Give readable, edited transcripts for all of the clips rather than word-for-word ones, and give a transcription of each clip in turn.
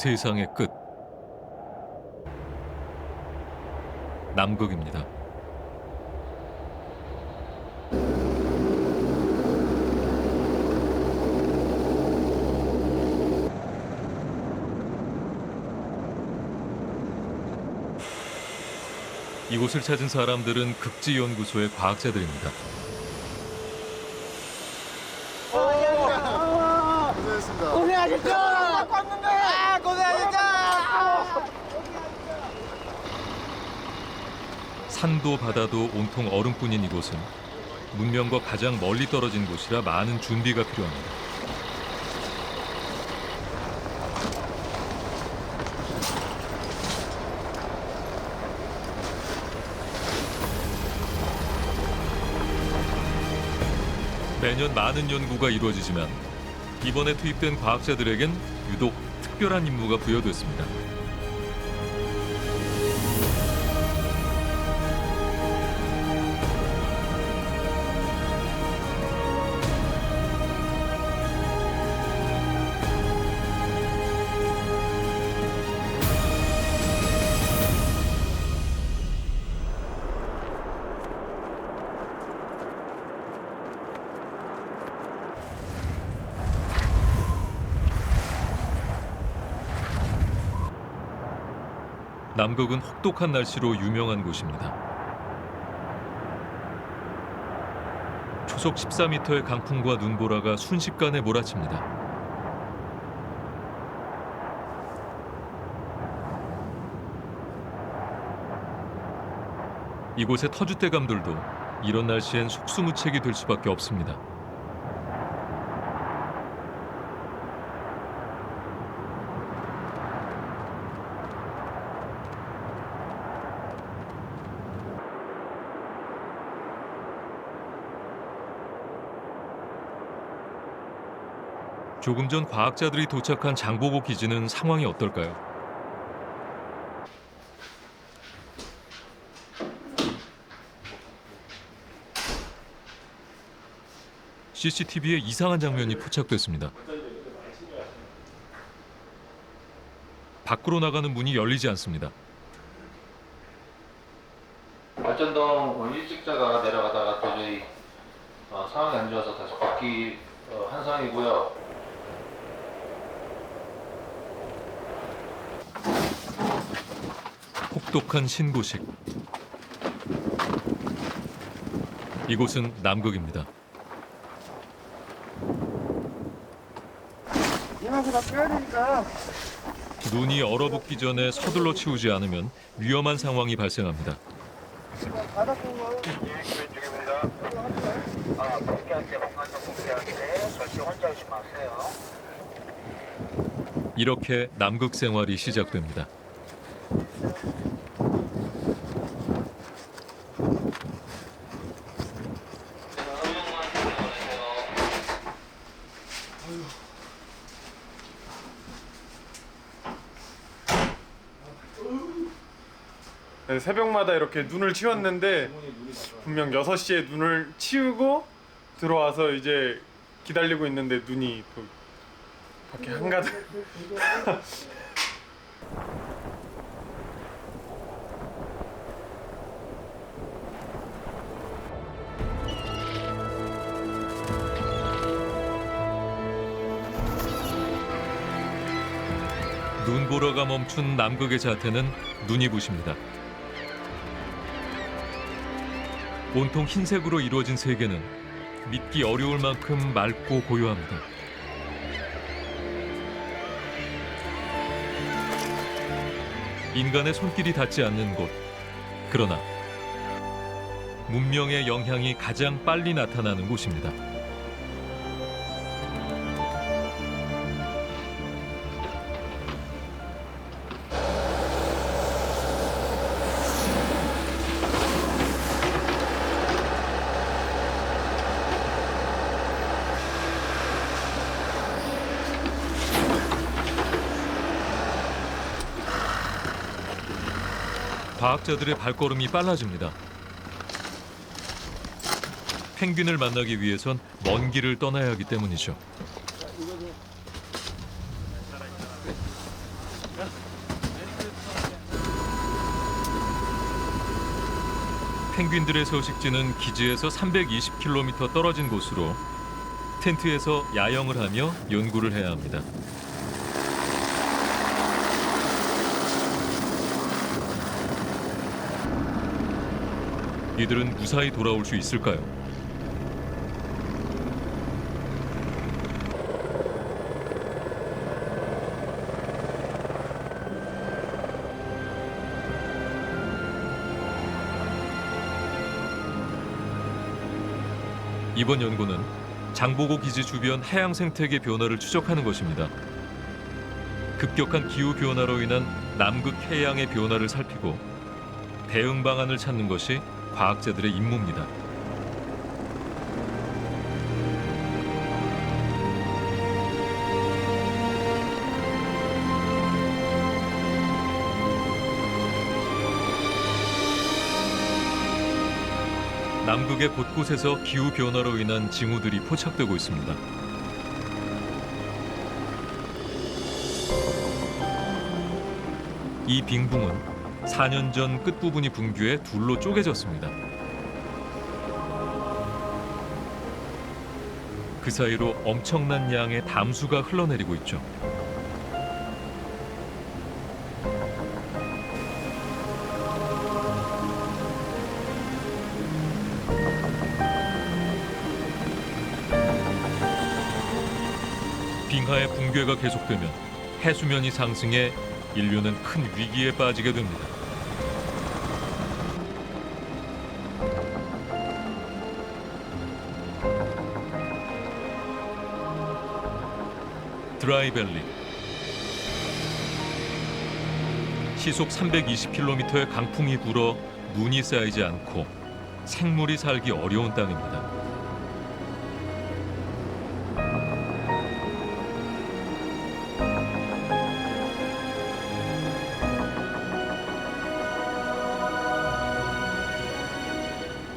세상의 끝. 남극입니다. 이곳을 찾은 사람들은 극지연구소의 과학자들입니다. 고생했습니다. 고생하셨죠? 고생하셨죠? 산도 바다도 온통 얼음뿐인 이곳은 문명과 가장 멀리 떨어진 곳이라 많은 준비가 필요합니다. 매년 많은 연구가 이루어지지만 이번에 투입된 과학자들에겐 유독 특별한 임무가 부여됐습니다. 남극은 혹독한 날씨로 유명한 곳입니다. 초속 14m의 강풍과 눈보라가 순식간에 몰아칩니다. 이곳의 터줏대감들도 이런 날씨엔 속수무책이 될 수밖에 없습니다. 조금 전 과학자들이 도착한 장보고 기지는 상황이 어떨까요? CCTV에 이상한 장면이 포착됐습니다. 밖으로 나가는 문이 열리지 않습니다. 발전동 원위직자가 내려가다가 도저히 상황이 안 좋아서 다시 복귀한 상황이고요. 혹독한 신고식. 이곳은 남극입니다. 이만큼 다 빼야 되니까. 눈이 얼어붙기 전에 서둘러 치우지 않으면 위험한 상황이 발생합니다. 바닥 보고. 복귀할 때 공간적 복귀할 때 절대 혼자 오지 마세요. 이렇게 남극 생활이 시작됩니다. 네, 새벽마다 이렇게 눈을 치웠는데 분명 6시에 눈을 치우고 들어와서 이제 기다리고 있는데 눈이 또 밖에 한가득. 눈보라가 멈춘 남극의 자태는 눈이 부십니다. 온통 흰색으로 이루어진 세계는 믿기 어려울 만큼 맑고 고요합니다. 인간의 손길이 닿지 않는 곳. 그러나 문명의 영향이 가장 빨리 나타나는 곳입니다. 과학자들의 발걸음이 빨라집니다. 펭귄을 만나기 위해선 먼 길을 떠나야 하기 때문이죠. 펭귄들의 서식지는 기지에서 320km 떨어진 곳으로 텐트에서 야영을 하며 연구를 해야 합니다. 이들은 무사히 돌아올 수 있을까요? 이번 연구는 장보고 기지 주변 해양 생태계 변화를 추적하는 것입니다. 급격한 기후 변화로 인한 남극 해양의 변화를 살피고 대응 방안을 찾는 것이 과학자들의 임무입니다. 남극의 곳곳에서 기후 변화로 인한 징후들이 포착되고 있습니다. 이 빙붕은 4년 전 끝부분이 붕괴해 둘로 쪼개졌습니다. 그 사이로 엄청난 양의 담수가 흘러내리고 있죠. 빙하의 붕괴가 계속되면 해수면이 상승해 인류는 큰 위기에 빠지게 됩니다. 드라이밸리. 시속 320km의 강풍이 불어 눈이 쌓이지 않고 생물이 살기 어려운 땅입니다.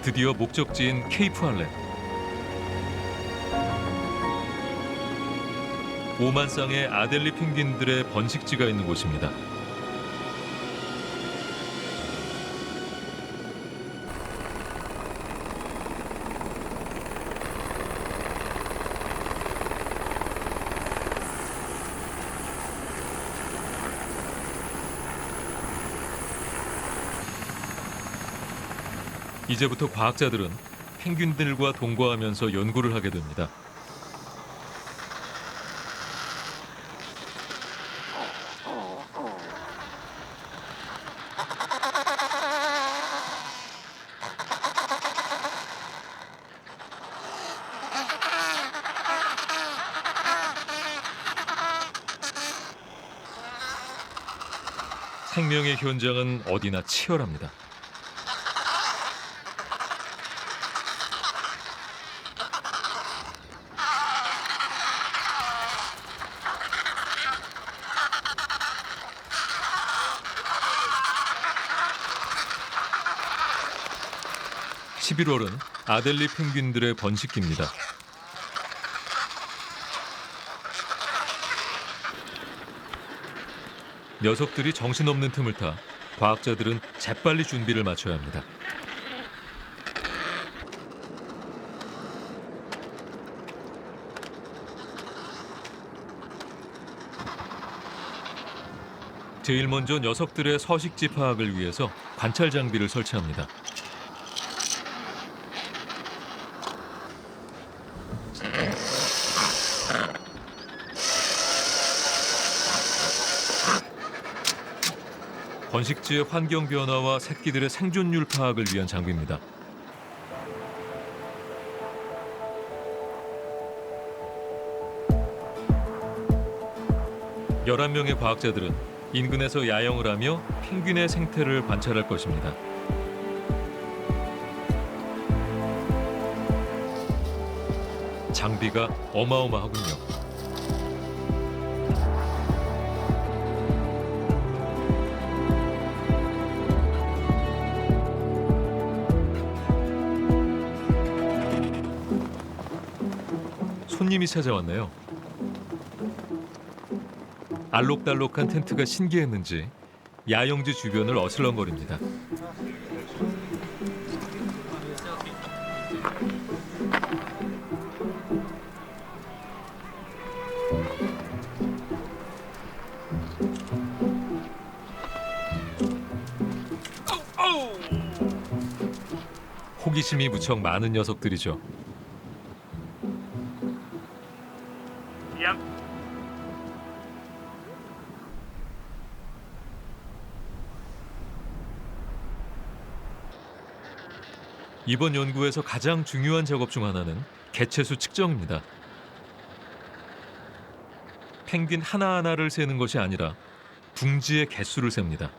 드디어 목적지인 케이프 할렘. 5만 쌍의 아델리 펭귄들의 번식지가 있는 곳입니다. 이제부터 과학자들은 펭귄들과 동거하면서 연구를 하게 됩니다. 생명의 현장은 어디나 치열합니다. (11월은) 아델리 펭귄들의 번식기입니다. 녀석들이 정신없는 틈을 타 과학자들은 재빨리 준비를 마쳐야 합니다. 제일 먼저 녀석들의 서식지 파악을 위해서 관찰 장비를 설치합니다. 번식지의 환경 변화와 새끼들의 생존율 파악을 위한 장비입니다. (11명의) 과학자들은 인근에서 야영을 하며 펭귄의 생태를 관찰할 것입니다. 장비가 어마어마하군요. 손님이 찾아왔네요. 알록달록한 텐트가 신기했는지 야영지 주변을 어슬렁거립니다. 호기심이 무척 많은 녀석들이죠. 이번 연구에서 가장 중요한 작업 중 하나는 개체수 측정입니다. 펭귄 하나하나를 세는 것이 아니라 둥지의 개수를 셉니다.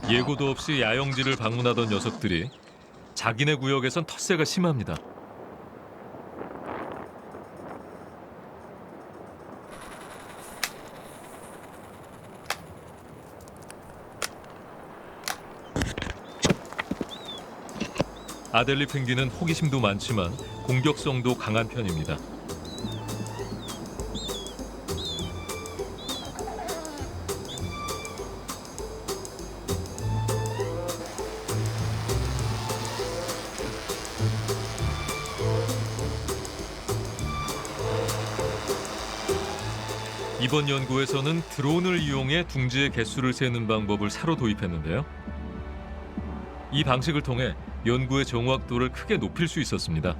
예고도 없이 야영지를 방문하던 녀석들이 자기네 구역에선 텃세가 심합니다. 아델리 펭귄은 호기심도 많지만 공격성도 강한 편입니다. 이번 연구에서는 드론을 이용해 둥지의 개수를 세는 방법을 새로 도입했는데요. 이 방식을 통해 연구의 정확도를 크게 높일 수 있었습니다.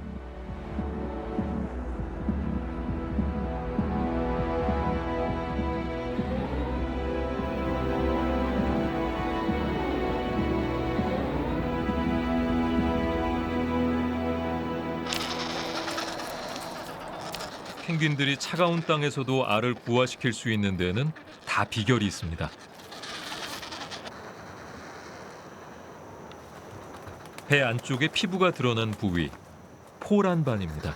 펭귄들이 차가운 땅에서도 알을 부화시킬 수 있는 데에는 다 비결이 있습니다. 배 안쪽에 피부가 드러난 부위, 포란반입니다.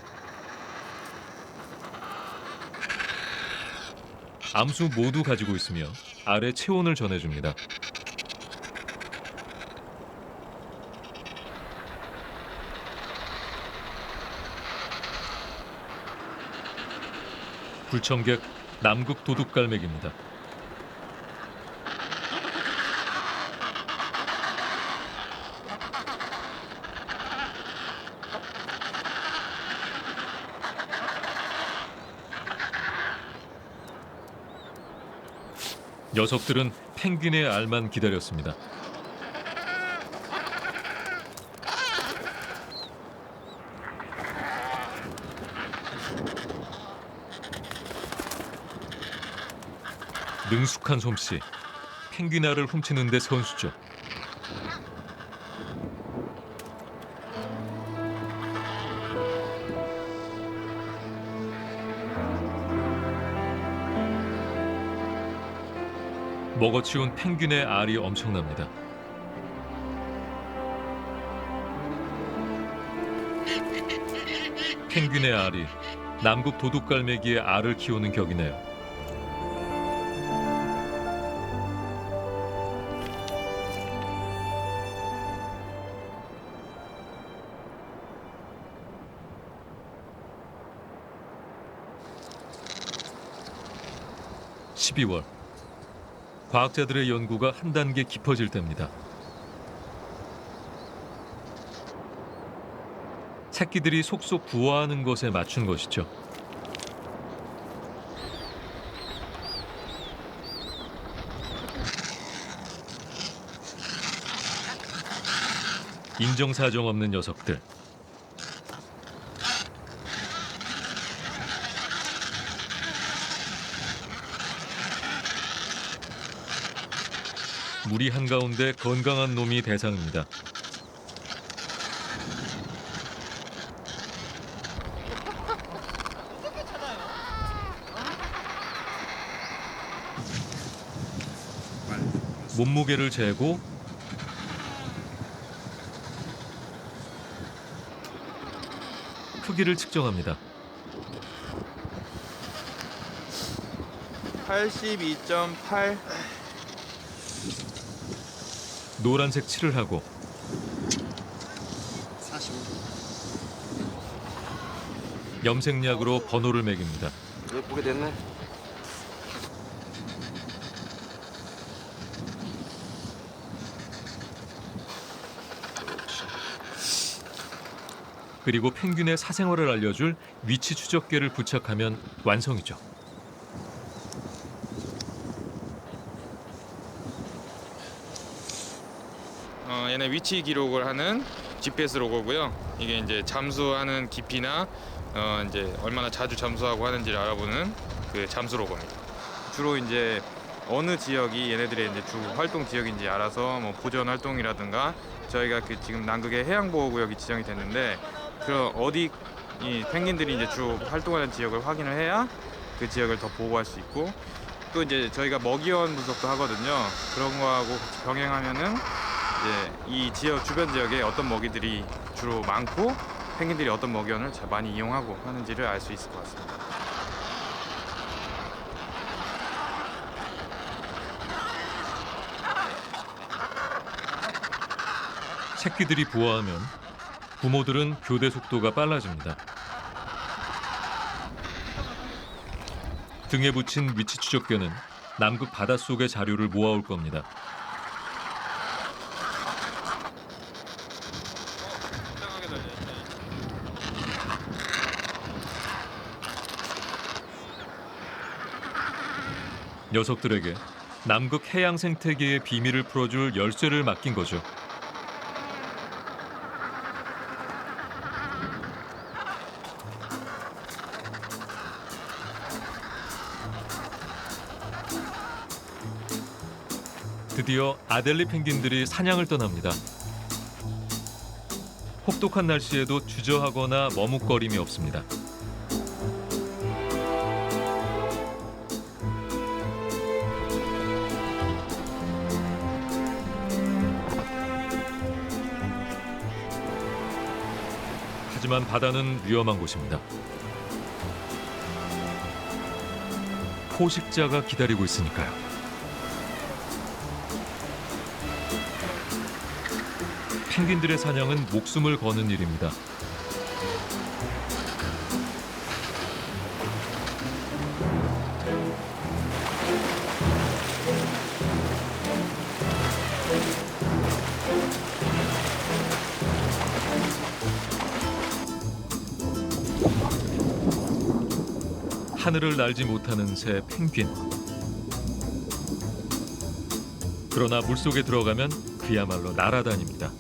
암수 모두 가지고 있으며 알의 체온을 전해줍니다. 불청객 남극 도둑갈매기입니다. 녀석들은 펭귄의 알만 기다렸습니다. 능숙한 솜씨, 펭귄 알을 훔치는 데 선수죠. 먹어치운 펭귄의 알이 엄청납니다. 펭귄의 알이 남극 도둑갈매기의 알을 키우는 격이네요. (12월) 과학자들의 연구가 한 단계 깊어질 때입니다. 새끼들이 속속 부화하는 것에 맞춘 것이죠. 인정사정 없는 녀석들. 무리 한가운데 건강한 놈이 대상입니다. 몸무게를 재고 크기를 측정합니다. 82.8. 노란색 칠을 하고 45. 염색약으로 번호를 매깁니다. 예쁘게 됐네. 그리고 펭귄의 사생활을 알려줄 위치 추적계를 부착하면 완성이죠. 얘네 위치 기록을 하는 GPS 로고고요. 이게 이제 잠수하는 깊이나 이제 얼마나 자주 잠수하고 하는지를 알아보는 그 잠수 로고입니다. 주로 이제 어느 지역이 얘네들의 이제 주 활동 지역인지 알아서 뭐 보전 활동이라든가 저희가 그 지금 남극의 해양보호구역이 지정이 됐는데 그 어디 이 펭귄들이 이제 주로 활동하는 지역을 확인을 해야 그 지역을 더 보호할 수 있고 또 이제 저희가 먹이원 분석도 하거든요. 그런 거하고 같이 병행하면은 이제 이 지역 주변 지역에 어떤 먹이들이 주로 많고 펭귄들이 어떤 먹이원을 많이 이용하고 하는지를 알 수 있을 것 같습니다. 새끼들이 부화하면 부모들은 교대 속도가 빨라집니다. 등에 붙인 위치 추적계는 남극 바닷속의 자료를 모아올 겁니다. 녀석들에게 남극 해양 생태계의 비밀을 풀어줄 열쇠를 맡긴 거죠. 드디어 아델리 펭귄들이 사냥을 떠납니다. 혹독한 날씨에도 주저하거나 머뭇거림이 없습니다. 하지만 바다는 위험한 곳입니다. 포식자가 기다리고 있으니까요. 펭귄들의 사냥은 목숨을 거는 일입니다. 하늘을 날지 못하는 새 펭귄. 그러나 물속에 들어가면 그야말로 날아다닙니다.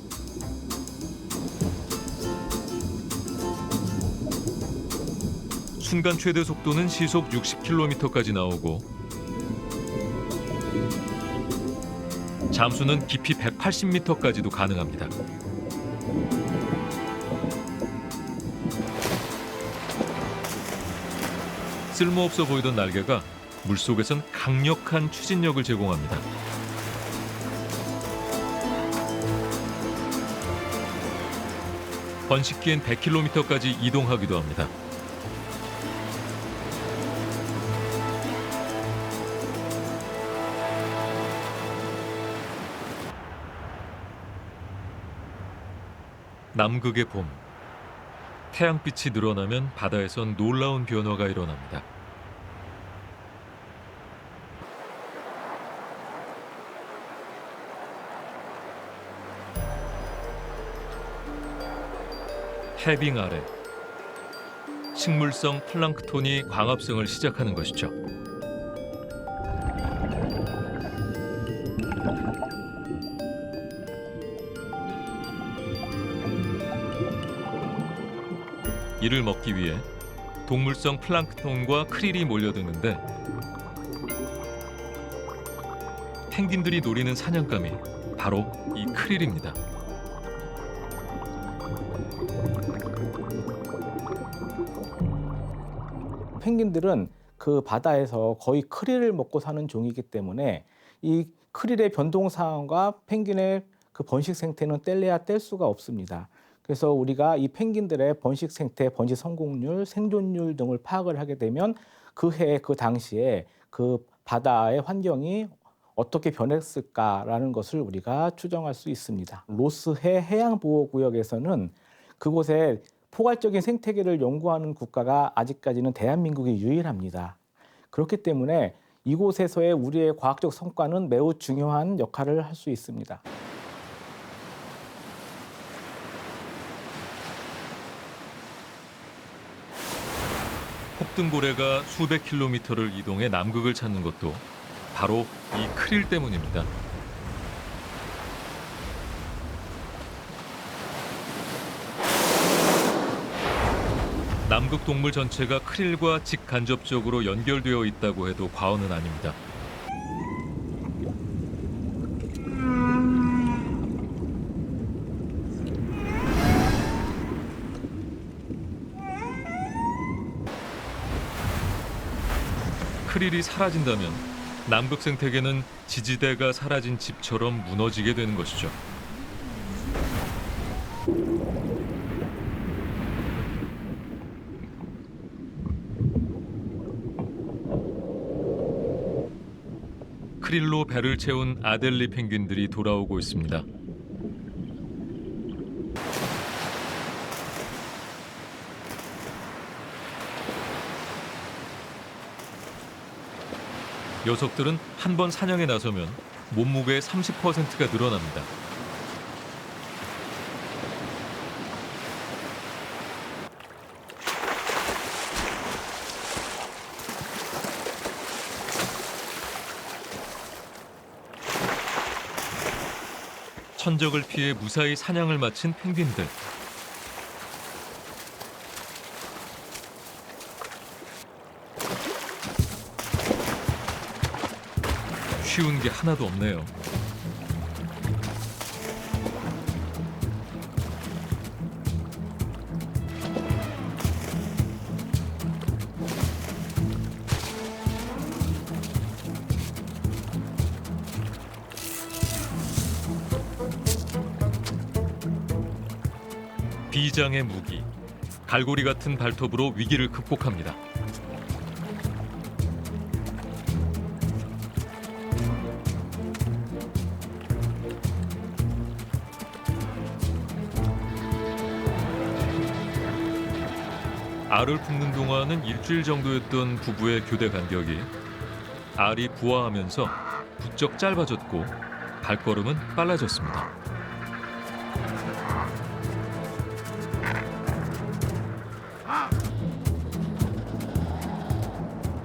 순간 최대 속도는 시속 60km까지 나오고 잠수는 깊이 180m까지도 가능합니다. 쓸모없어 보이던 날개가 물속에선 강력한 추진력을 제공합니다. 번식기엔 100km까지 이동하기도 합니다. 남극의 봄. 태양빛이 늘어나면 바다에선 놀라운 변화가 일어납니다. 해빙 아래 식물성 플랑크톤이 광합성을 시작하는 것이죠. 이를 먹기 위해 동물성 플랑크톤과 크릴이 몰려드는데 펭귄들이 노리는 사냥감이 바로 이 크릴입니다. 펭귄들은 그 바다에서 거의 크릴을 먹고 사는 종이기 때문에 이 크릴의 변동 상황과 펭귄의 그 번식 생태는 뗄래야 뗄 수가 없습니다. 그래서 우리가 이 펭귄들의 번식 생태, 번식 성공률, 생존율 등을 파악을 하게 되면 그 해, 그 당시에 그 바다의 환경이 어떻게 변했을까라는 것을 우리가 추정할 수 있습니다. 로스해 해양보호구역에서는 그곳에 포괄적인 생태계를 연구하는 국가가 아직까지는 대한민국이 유일합니다. 그렇기 때문에 이곳에서의 우리의 과학적 성과는 매우 중요한 역할을 할 수 있습니다. 폭등고래가 수백 킬로미터를 이동해 남극을 찾는 것도 바로 이 크릴 때문입니다. 남극 동물 전체가 크릴과 직간접적으로 연결되어 있다고 해도 과언은 아닙니다. 크릴이 사라진다면 남극 생태계는 지지대가 사라진 집처럼 무너지게 되는 것이죠. 크릴로 배를 채운 아델리 펭귄들이 돌아오고 있습니다. 녀석들은 한 번 사냥에 나서면 몸무게의 30%가 늘어납니다. 천적을 피해 무사히 사냥을 마친 펭귄들. 쉬운 게 하나도 없네요. 비장의 무기, 갈고리 같은 발톱으로 위기를 극복합니다. 알을 품는 동안은 일주일 정도였던 부부의 교대 간격이 알이 부화하면서 부쩍 짧아졌고 발걸음은 빨라졌습니다.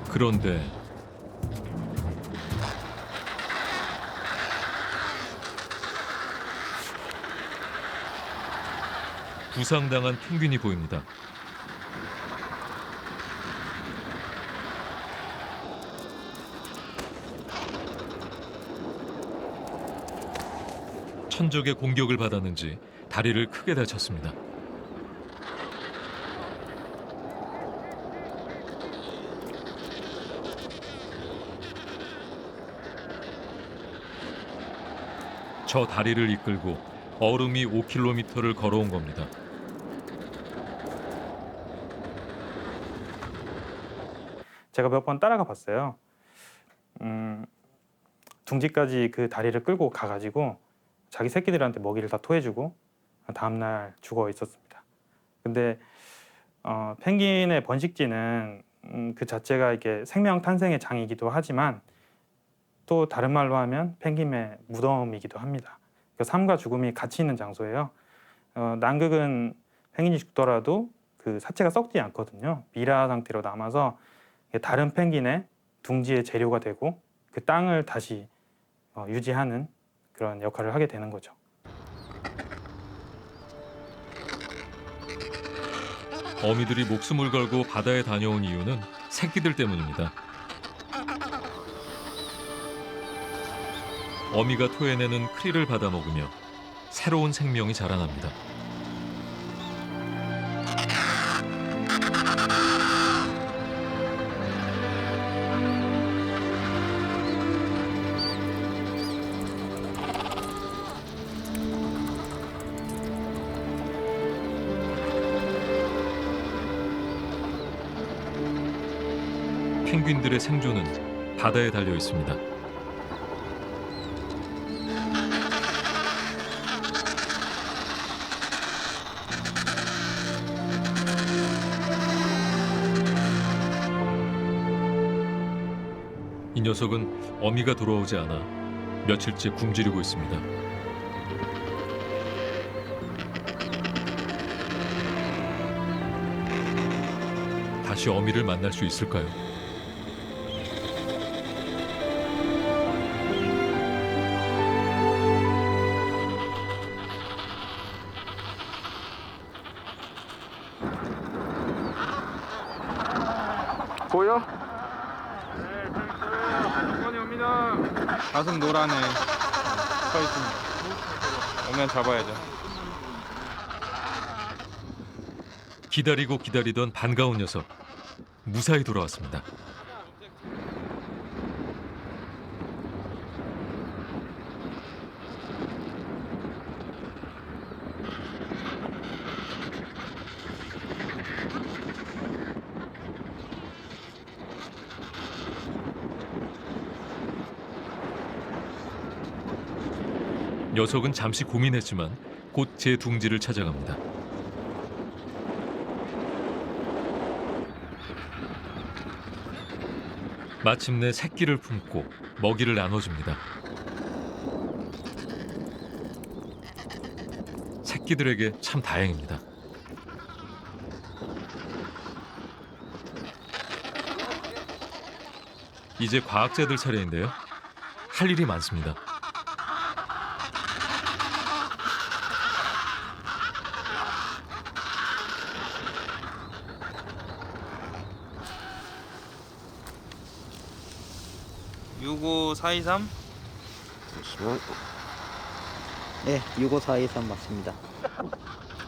그런데 부상당한 펭귄이 보입니다. 천적의 공격을 받았는지 다리를 크게 다쳤습니다. 저 다리를 이끌고 얼음이 5km를 걸어온 겁니다. 제가 몇 번 따라가 봤어요. 둥지까지 그 다리를 끌고 가가지고 자기 새끼들한테 먹이를 다 토해주고 다음날 죽어 있었습니다. 근데 펭귄의 번식지는 그 자체가 이렇게 생명 탄생의 장이기도 하지만 또 다른 말로 하면 펭귄의 무덤이기도 합니다. 그러니까 삶과 죽음이 같이 있는 장소예요. 남극은 펭귄이 죽더라도 그 사체가 썩지 않거든요. 미라 상태로 남아서 다른 펭귄의 둥지의 재료가 되고 그 땅을 다시 유지하는 그런 역할을 하게 되는 거죠. 어미들이 목숨을 걸고 바다에 다녀온 이유는 새끼들 때문입니다. 어미가 토해내는 크릴을 받아먹으며 새로운 생명이 자라납니다. 펭귄들의 생존은 바다에 달려 있습니다. 이 녀석은 어미가 돌아오지 않아 며칠째 굶주리고 있습니다. 다시 어미를 만날 수 있을까요? 보여? 네, 저기 옵니다. 가슴 노라네. 서 있습니다. 오면 잡아야죠. 기다리고 기다리던 반가운 녀석 무사히 돌아왔습니다. 녀석은 잠시 고민했지만 곧 제 둥지를 찾아갑니다. 마침내 새끼를 품고 먹이를 나눠줍니다. 새끼들에게 참 다행입니다. 이제 과학자들 차례인데요. 할 일이 많습니다. (65423) 네, 65423 맞습니다.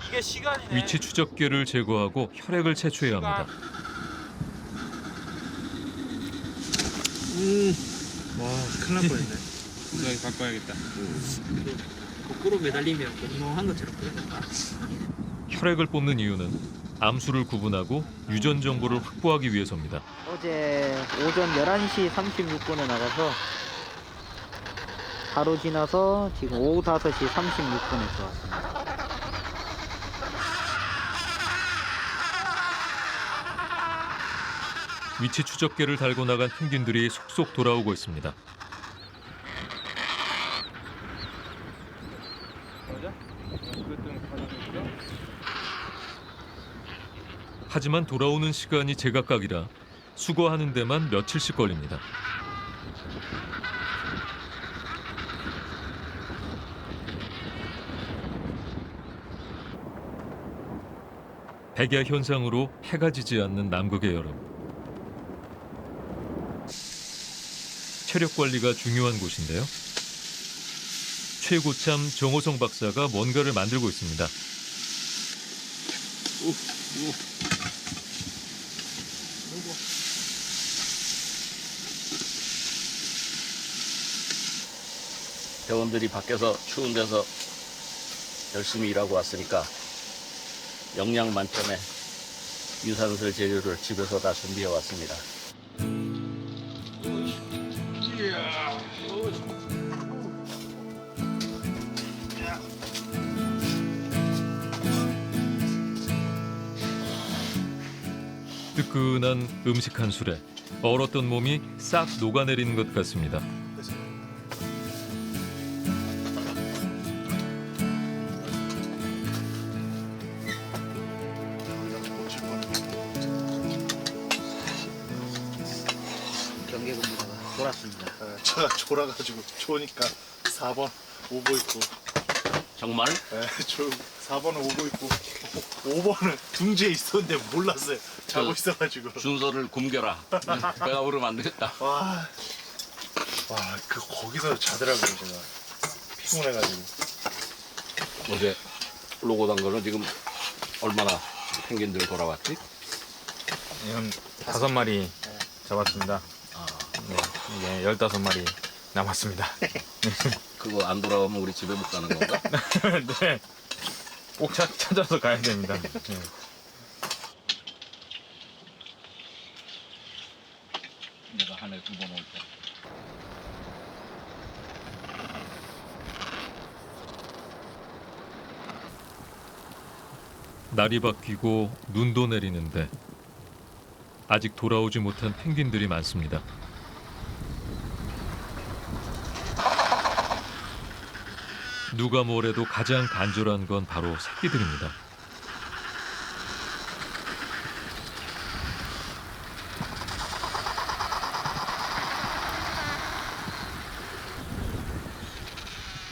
이게 시간이네. 위치 추적기를 제거하고 혈액을 채취해야 합니다. 와, 큰일 날 뻔했네. 여기 바꿔야겠다. 거꾸로 매달리면 멍멍한 것처럼 보인다. 혈액을 뽑는 이유는 암수를 구분하고 유전 정보를 확보하기 위해서입니다. 어제 오전 11시 36분에 나가서 하루 지나서 지금 오후 5시 36분에 들어왔습니다. 위치 추적기를 달고 나간 펭귄들이 속속 돌아오고 있습니다. 하지만 돌아오는 시간이 제각각이라 수거하는 데만 며칠씩 걸립니다. 백야 현상으로 해가 지지 않는 남극의 여름. 체력 관리가 중요한 곳인데요. 최고참 정호성 박사가 뭔가를 만들고 있습니다. 대원들이 밖에서 추운 데서 열심히 일하고 왔으니까 영양 만점의 유산슬 재료를 집에서 다 준비해 왔습니다. 뜨끈한 음식 한 술에 얼었던 몸이 싹 녹아내리는 것 같습니다. 경계근무가 돌았습니다. 제가 졸아가지고 좋으니까 4번 오고 있고 정말? 네, 저 4번은 오고 있고 5번은 둥지에 있었는데 몰랐어요. 자고 있어가지고 순서를 굶겨라. 배가 부르면 안 되겠다. 와, 그 거기서 자더라고요. 제가 피곤해가지고. 어제 로고 단 거는 지금 얼마나 펭귄들 돌아왔지? 지금 5마리 잡았습니다. 네, 이게 15마리 남았습니다. 그거 안 돌아오면 우리 집에 못 가는 건가? 네, 꼭 찾아서 가야 됩니다. 네. 내가 한 해 2번 올 때. 날이 바뀌고 눈도 내리는데 아직 돌아오지 못한 펭귄들이 많습니다. 누가 뭐래도 가장 간절한 건 바로 새끼들입니다.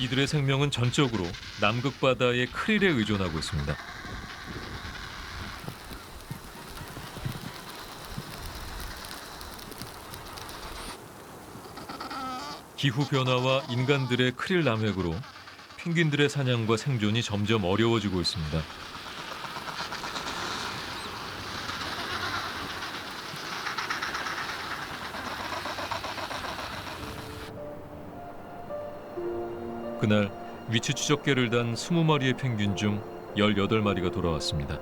이들의 생명은 전적으로 남극 바다의 크릴에 의존하고 있습니다. 기후 변화와 인간들의 크릴 남획으로 펭귄들의 사냥과 생존이 점점 어려워지고 있습니다. 그날 위치 추적계를 단 20마리의 펭귄 중 18마리가 돌아왔습니다.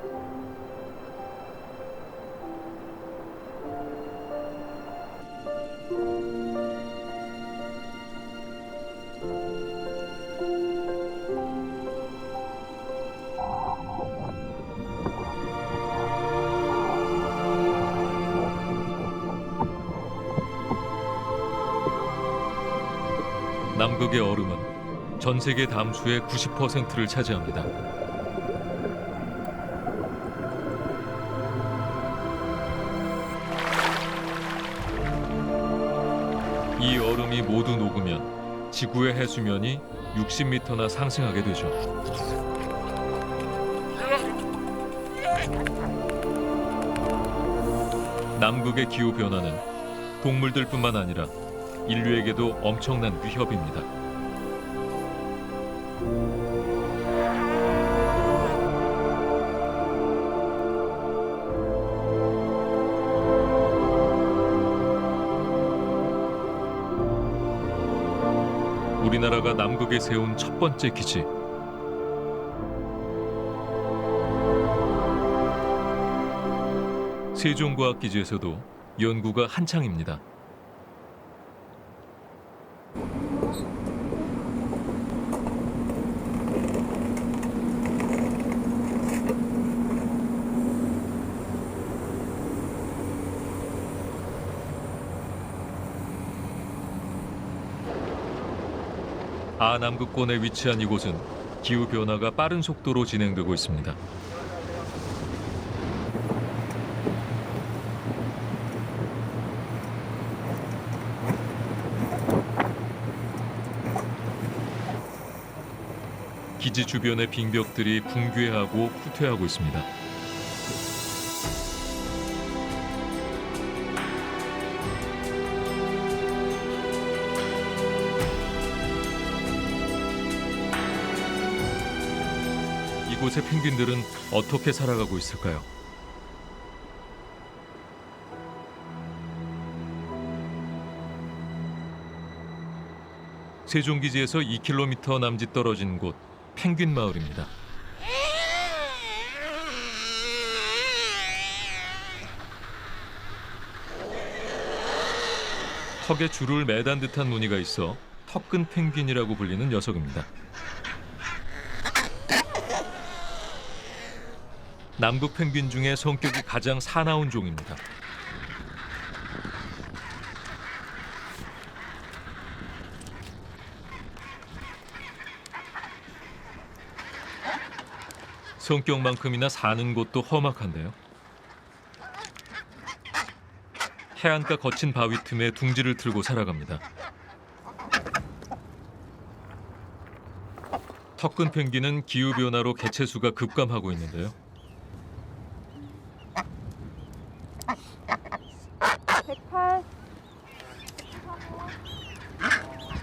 남극의 얼음은 전 세계 담수의 90%를 차지합니다. 이 얼음이 모두 녹으면 지구의 해수면이 60m나 상승하게 되죠. 남극의 기후 변화는 동물들뿐만 아니라 인류에게도 엄청난 위협입니다. 우리나라가 남극에 세운 첫 번째 기지. 세종과학기지에서도 연구가 한창입니다. 아남극권에 위치한 이곳은 기후변화가 빠른 속도로 진행되고 있습니다. 기지 주변의 빙벽들이 붕괴하고 후퇴하고 있습니다. 이곳의 펭귄들은 어떻게 살아가고 있을까요? 세종기지에서 2km 남짓 떨어진 곳 펭귄 마을입니다. 턱에 줄을 매단 듯한 무늬가 있어 턱근 펭귄이라고 불리는 녀석입니다. 남극 펭귄 중에 성격이 가장 사나운 종입니다. 성격만큼이나 사는 곳도 험악한데요. 해안가 거친 바위 틈에 둥지를 틀고 살아갑니다. 턱근 펭귄은 기후변화로 개체수가 급감하고 있는데요.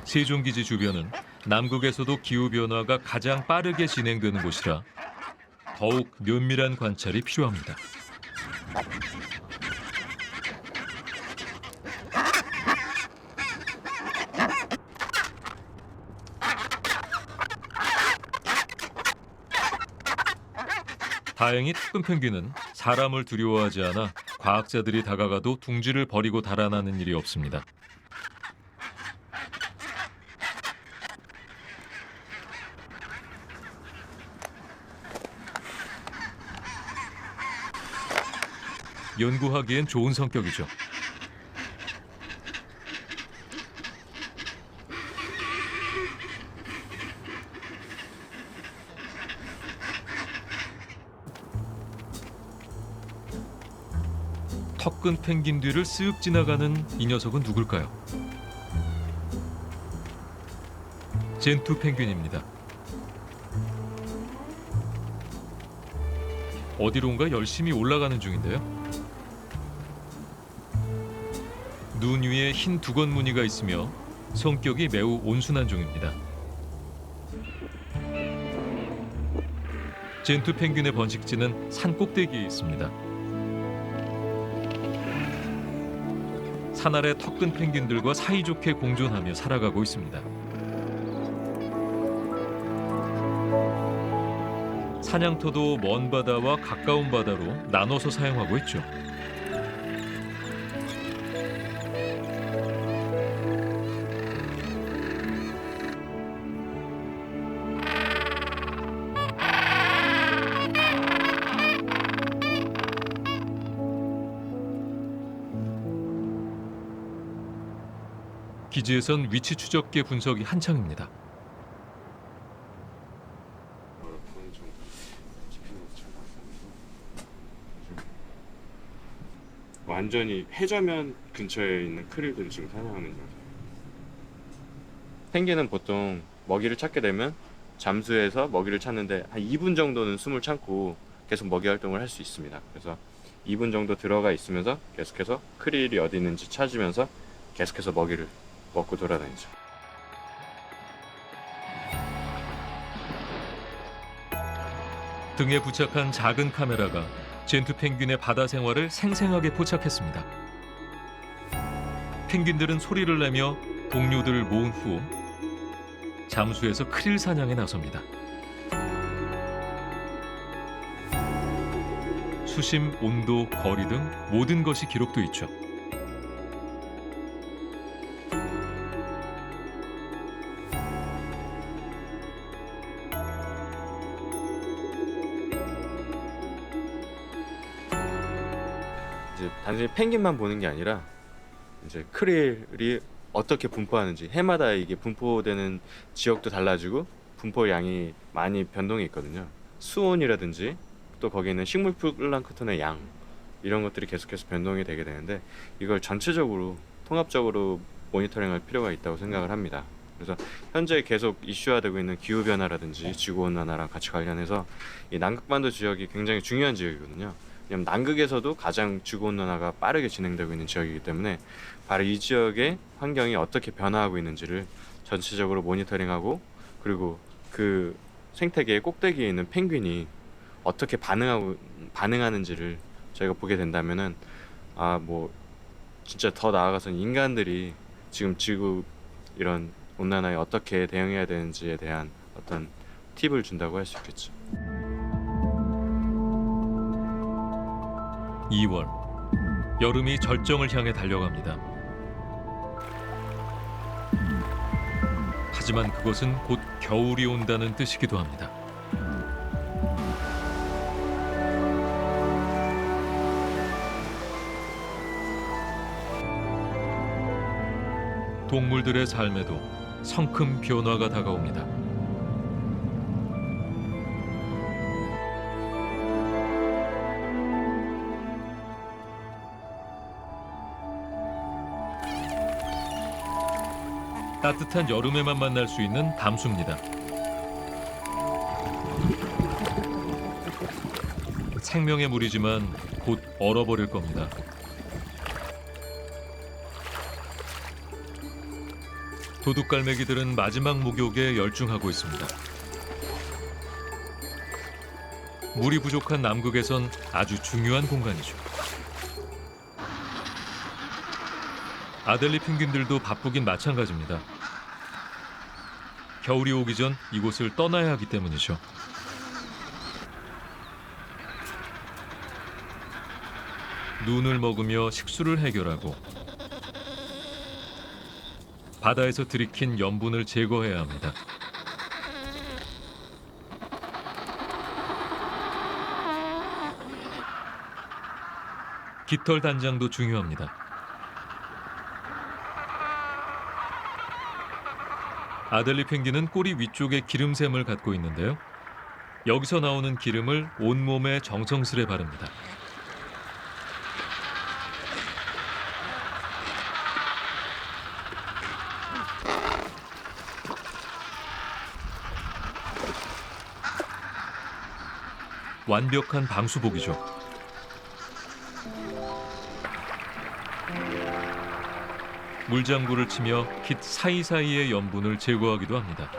세종기지 주변은 남극에서도 기후변화가 가장 빠르게 진행되는 곳이라 더욱 면밀한 관찰이 필요합니다. 다행히 턱근 펭귄은 사람을 두려워하지 않아 과학자들이 다가가도 둥지를 버리고 달아나는 일이 없습니다. 연구하기엔 좋은 성격이죠. 턱근 펭귄 뒤를 쓱 지나가는 이 녀석은 누굴까요? 젠투 펭귄입니다. 어디론가 열심히 올라가는 중인데요. 눈 위에 흰 두건 무늬가 있으며 성격이 매우 온순한 종입니다. 젠투 펭귄의 번식지는 산 꼭대기에 있습니다. 산 아래 턱근 펭귄들과 사이좋게 공존하며 살아가고 있습니다. 사냥터도 먼 바다와 가까운 바다로 나눠서 사용하고 있죠. 기지에선 위치 추적계 분석이 한창입니다. 완전히 해저면 근처에 있는 크릴들을 지금 사냥하는 거죠. 펭귄은 보통 먹이를 찾게 되면 잠수해서 먹이를 찾는데 한 2분 정도는 숨을 참고 계속 먹이 활동을 할 수 있습니다. 그래서 2분 정도 들어가 있으면서 계속해서 크릴이 어디 있는지 찾으면서 계속해서 먹이를 먹고 돌아다니죠. 등에 부착한 작은 카메라가 젠투 펭귄의 바다 생활을 생생하게 포착했습니다. 펭귄들은 소리를 내며 동료들을 모은 후 잠수해서 크릴 사냥에 나섭니다. 수심, 온도, 거리 등 모든 것이 기록돼 있죠. 이제 단순히 펭귄만 보는 게 아니라 이제 크릴이 어떻게 분포하는지 해마다 이게 분포되는 지역도 달라지고 분포 양이 많이 변동이 있거든요. 수온이라든지 또 거기에 있는 식물 플랑크톤의 양 이런 것들이 계속해서 변동이 되게 되는데 이걸 전체적으로 통합적으로 모니터링할 필요가 있다고 생각을 합니다. 그래서 현재 계속 이슈화되고 있는 기후 변화라든지 지구 온난화랑 같이 관련해서 이 남극반도 지역이 굉장히 중요한 지역이거든요. 왜냐면 남극에서도 가장 지구 온난화가 빠르게 진행되고 있는 지역이기 때문에 바로 이 지역의 환경이 어떻게 변화하고 있는지를 전체적으로 모니터링하고 그리고 그 생태계의 꼭대기에 있는 펭귄이 어떻게 반응하는지를 저희가 보게 된다면은 뭐 진짜 더 나아가서는 인간들이 지금 지구 이런 온난화에 어떻게 대응해야 되는지에 대한 어떤 팁을 준다고 할 수 있겠죠. 2월, 여름이 절정을 향해 달려갑니다. 하지만 그것은 곧 겨울이 온다는 뜻이기도 합니다. 동물들의 삶에도 성큼 변화가 다가옵니다. 따뜻한 여름에만 만날 수 있는 담수입니다. 생명의 물이지만 곧 얼어버릴 겁니다. 도둑갈매기들은 마지막 목욕에 열중하고 있습니다. 물이 부족한 남극에선 아주 중요한 공간이죠. 아델리 펭귄들도 바쁘긴 마찬가지입니다. 겨울이 오기 전 이곳을 떠나야 하기 때문이죠. 눈을 먹으며 식수를 해결하고 바다에서 들이킨 염분을 제거해야 합니다. 깃털 단장도 중요합니다. 아델리 펭귄은 꼬리 위쪽에 기름샘을 갖고 있는데요. 여기서 나오는 기름을 온몸에 정성스레 바릅니다. 완벽한 방수복이죠. 물장구를 치며 깃 사이사이의 염분을 제거하기도 합니다.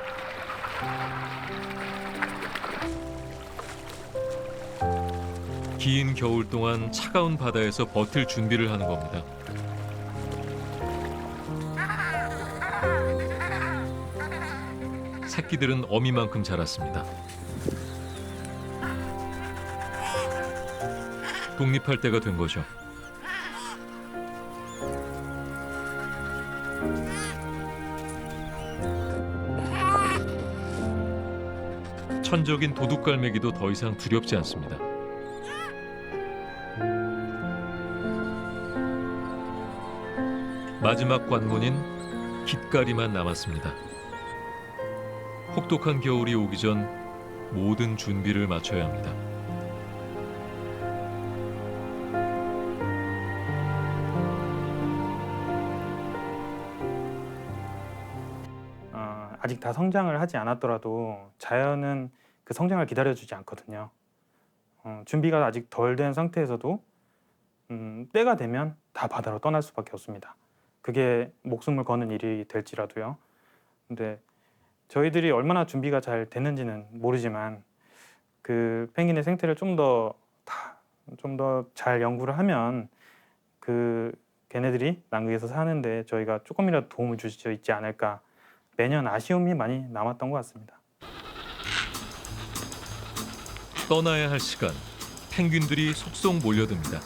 긴 겨울 동안 차가운 바다에서 버틸 준비를 하는 겁니다. 새끼들은 어미만큼 자랐습니다. 독립할 때가 된 거죠. 천적인 도둑갈매기도 더 이상 두렵지 않습니다. 마지막 관문인 깃가리만 남았습니다. 혹독한 겨울이 오기 전 모든 준비를 마쳐야 합니다. 아직 다 성장을 하지 않았더라도 자연은 그 성장을 기다려주지 않거든요. 준비가 아직 덜 된 상태에서도 때가 되면 다 바다로 떠날 수밖에 없습니다. 그게 목숨을 거는 일이 될지라도요. 근데 저희들이 얼마나 준비가 잘 됐는지는 모르지만 그 펭귄의 생태를 좀 더 잘 연구를 하면 그 걔네들이 남극에서 사는데 저희가 조금이라도 도움을 줄 수 있지 않을까. 매년 아쉬움이 많이 남았던 것 같습니다. 떠나야 할 시간, 펭귄들이 속속 몰려듭니다.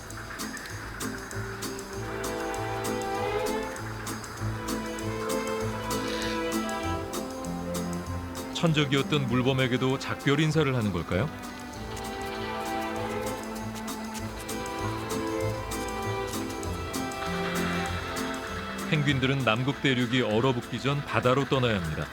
천적이었던 물범에게도 작별 인사를 하는 걸까요? 펭귄들은 남극 대륙이 얼어붙기 전 바다로 떠나야 합니다.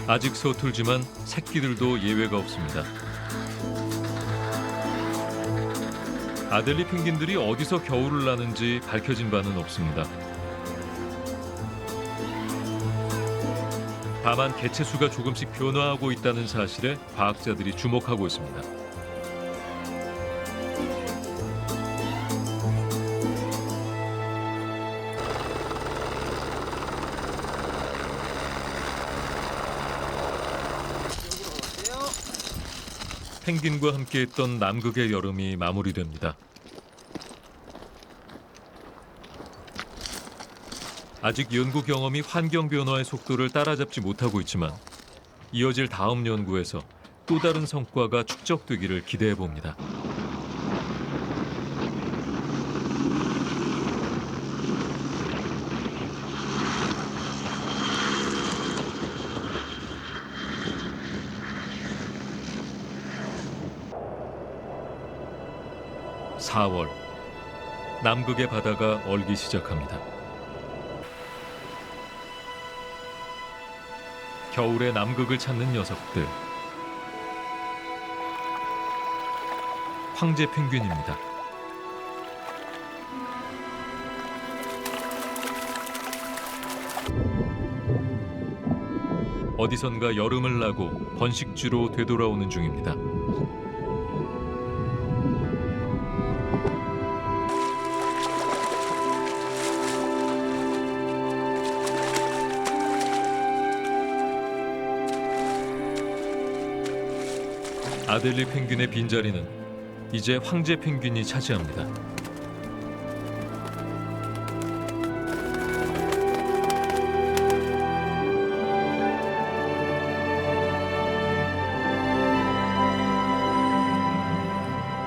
아직 서툴지만 새끼들도 예외가 없습니다. 아델리 펭귄들이 어디서 겨울을 나는지 밝혀진 바는 없습니다. 다만 개체 수가 조금씩 변화하고 있다는 사실에 과학자들이 주목하고 있습니다. 펭귄과 함께했던 남극의 여름이 마무리됩니다. 아직 연구 경험이 환경 변화의 속도를 따라잡지 못하고 있지만 이어질 다음 연구에서 또 다른 성과가 축적되기를 기대해 봅니다. (4월) 남극의 바다가 얼기 시작합니다. 겨울의 남극을 찾는 녀석들. 황제 펭귄입니다. 어디선가 여름을 나고 번식지로 되돌아오는 중입니다. 아델리 펭귄의 빈자리는 이제 황제 펭귄이 차지합니다.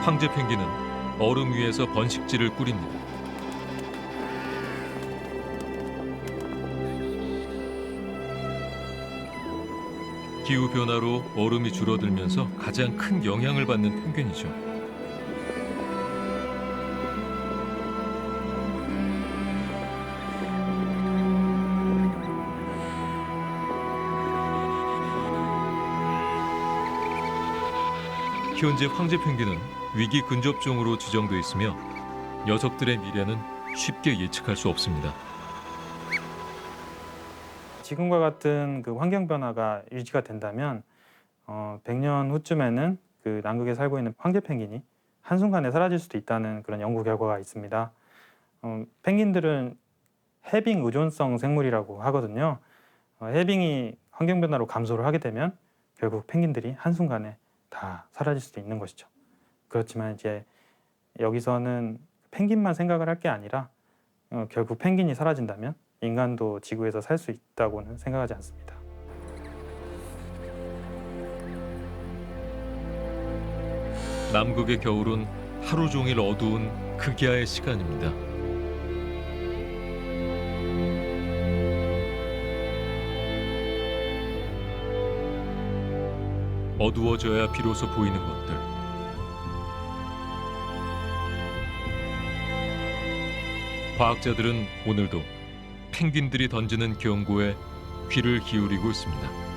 황제 펭귄은 얼음 위에서 번식지를 꾸립니다. 기후변화로 얼음이 줄어들면서 가장 큰 영향을 받는 펭귄이죠. 현재 황제 펭귄은 위기 근접종으로 지정돼 있으며 녀석들의 미래는 쉽게 예측할 수 없습니다. 지금과 같은 그 환경 변화가 유지가 된다면 100년 후쯤에는 그 남극에 살고 있는 황제 펭귄이 한순간에 사라질 수도 있다는 그런 연구 결과가 있습니다. 펭귄들은 해빙 의존성 생물이라고 하거든요. 해빙이 환경 변화로 감소를 하게 되면 결국 펭귄들이 한순간에 다 사라질 수도 있는 것이죠. 그렇지만 이제 여기서는 펭귄만 생각을 할 게 아니라 결국 펭귄이 사라진다면 인간도 지구에서 살 수 있다고는 생각하지 않습니다. 남극의 겨울은 하루 종일 어두운 극야의 시간입니다. 어두워져야 비로소 보이는 것들. 과학자들은 오늘도 펭귄들이 던지는 경고에 귀를 기울이고 있습니다.